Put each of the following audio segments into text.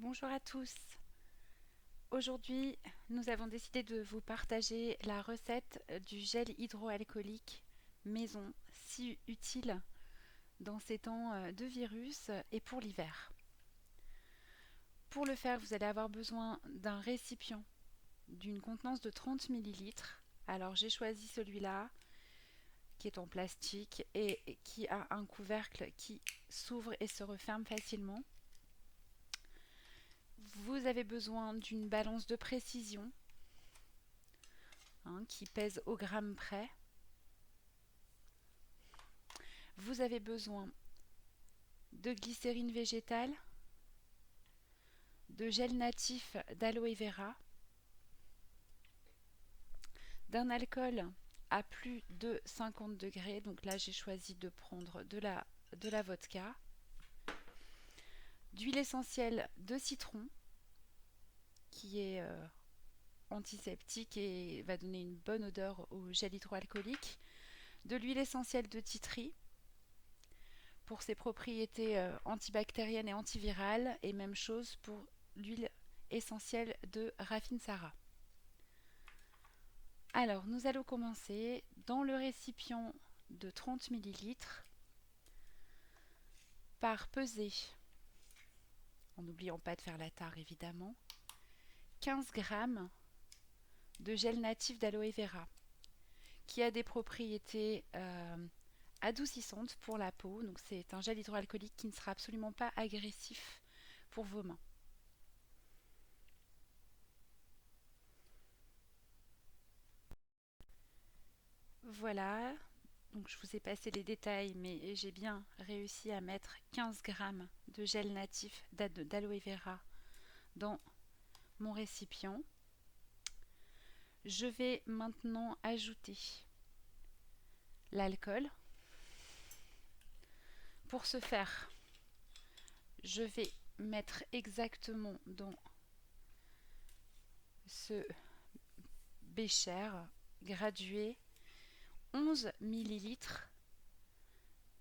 Bonjour à tous. Aujourd'hui, nous avons décidé de vous partager la recette du gel hydroalcoolique maison, si utile dans ces temps de virus et pour l'hiver. Pour le faire, vous allez avoir besoin d'un récipient d'une contenance de 30 millilitres. Alors j'ai choisi celui-là qui est en plastique et qui a un couvercle qui s'ouvre et se referme facilement. Vous avez besoin d'une balance de précision qui pèse au gramme près. Vous avez besoin de glycérine végétale, de gel natif d'aloe vera, d'un alcool à plus de 50 degrés. Donc là, j'ai choisi de prendre de la vodka, d'huile essentielle de citron qui est antiseptique et va donner une bonne odeur au gel hydroalcoolique, de l'huile essentielle de titri pour ses propriétés antibactériennes et antivirales, et même chose pour l'huile essentielle de Rafinsara. Alors, nous allons commencer dans le récipient de 30 millilitres par peser, en n'oubliant pas de faire la tare évidemment, 15 grammes de gel natif d'aloe vera qui a des propriétés adoucissantes pour la peau. Donc c'est un gel hydroalcoolique qui ne sera absolument pas agressif pour vos mains. Voilà, donc je vous ai passé les détails, mais j'ai bien réussi à mettre 15 grammes de gel natif d'aloe vera dans mon récipient. Je vais maintenant ajouter l'alcool. Pour ce faire, je vais mettre exactement dans ce bécher gradué 11 millilitres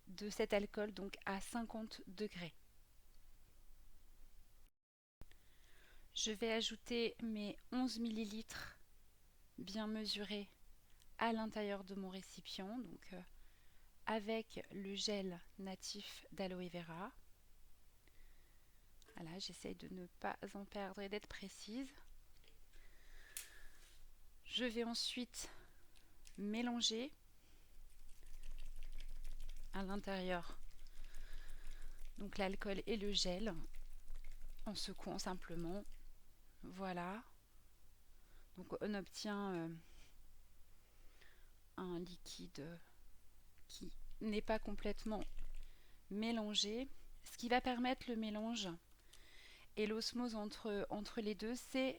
de cet alcool, donc à 50 degrés. Je vais ajouter mes 11 millilitres bien mesurés à l'intérieur de mon récipient, donc avec le gel natif d'aloe vera. Voilà, j'essaye de ne pas en perdre et d'être précise. Je vais ensuite mélanger à l'intérieur donc l'alcool et le gel en secouant simplement. Voilà. Donc on obtient un liquide qui n'est pas complètement mélangé. Ce qui va permettre le mélange et l'osmose entre les deux, c'est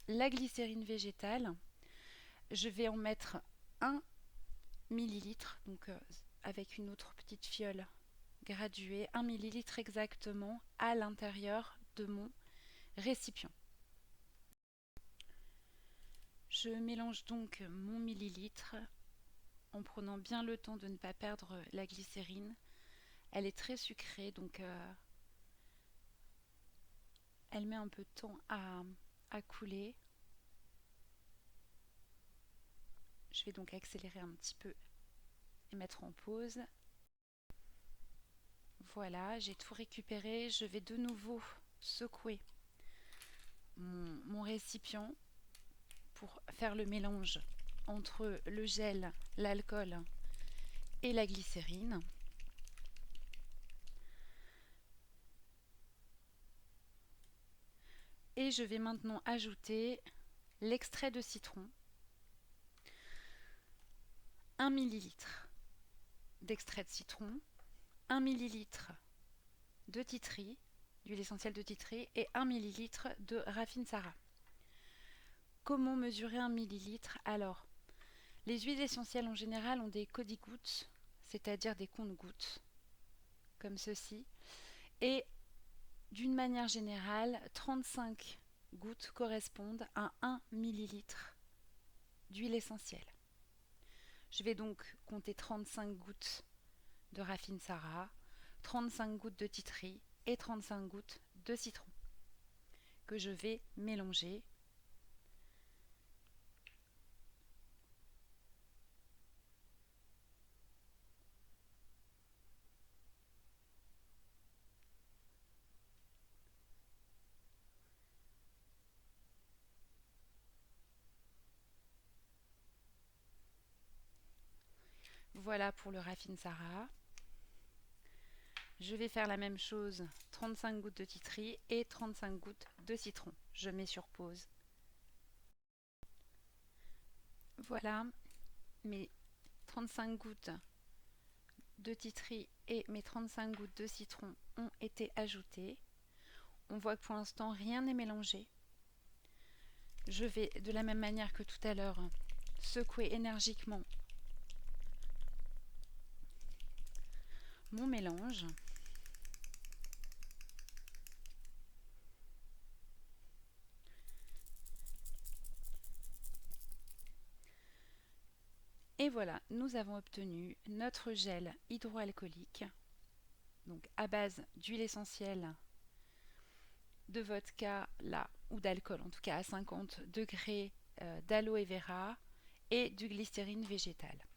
la glycérine végétale. Je vais en mettre 1 millilitre, donc avec une autre petite fiole graduée, 1 millilitre exactement à l'intérieur de mon récipient. Je mélange donc mon millilitre en prenant bien le temps de ne pas perdre la glycérine. Elle est très sucrée, donc elle met un peu de temps à couler. Je vais donc accélérer un petit peu et mettre en pause. Voilà, j'ai tout récupéré. Je vais de nouveau secouer mon récipient pour faire le mélange entre le gel, l'alcool et la glycérine. Et je vais maintenant ajouter l'extrait de citron, 1 millilitre d'extrait de citron, 1 millilitre de titri, d'huile essentielle de titri, et 1 millilitre de Rafinsara. Comment mesurer 1 millilitre? Alors, les huiles essentielles en général ont des codigouttes, c'est-à-dire des comptes-gouttes, comme ceci. Et d'une manière générale, 35 gouttes correspondent à 1 millilitre d'huile essentielle. Je vais donc compter 35 gouttes de Rafinsara, 35 gouttes de titri et 35 gouttes de citron. que je vais mélanger. Voilà pour le Rafinsara. Je vais faire la même chose, 35 gouttes de tea tree et 35 gouttes de citron. Je mets sur pause. Voilà, mes 35 gouttes de tea tree et mes 35 gouttes de citron ont été ajoutées. On voit que pour l'instant rien n'est mélangé. Je vais de la même manière que tout à l'heure secouer énergiquement mon mélange. Et voilà, nous avons obtenu notre gel hydroalcoolique, donc à base d'huile essentielle, de vodka là, ou d'alcool, en tout cas à 50 degrés, d'aloe vera et du glycérine végétale.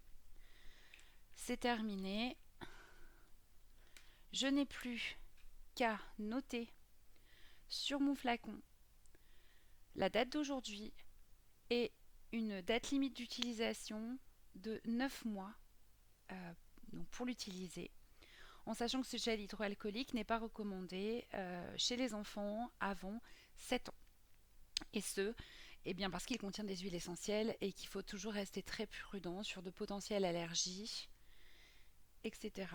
C'est terminé. Je n'ai plus qu'à noter sur mon flacon la date d'aujourd'hui et une date limite d'utilisation de 9 mois donc pour l'utiliser, en sachant que ce gel hydroalcoolique n'est pas recommandé chez les enfants avant 7 ans. Et ce, eh bien parce qu'il contient des huiles essentielles et qu'il faut toujours rester très prudent sur de potentielles allergies, etc.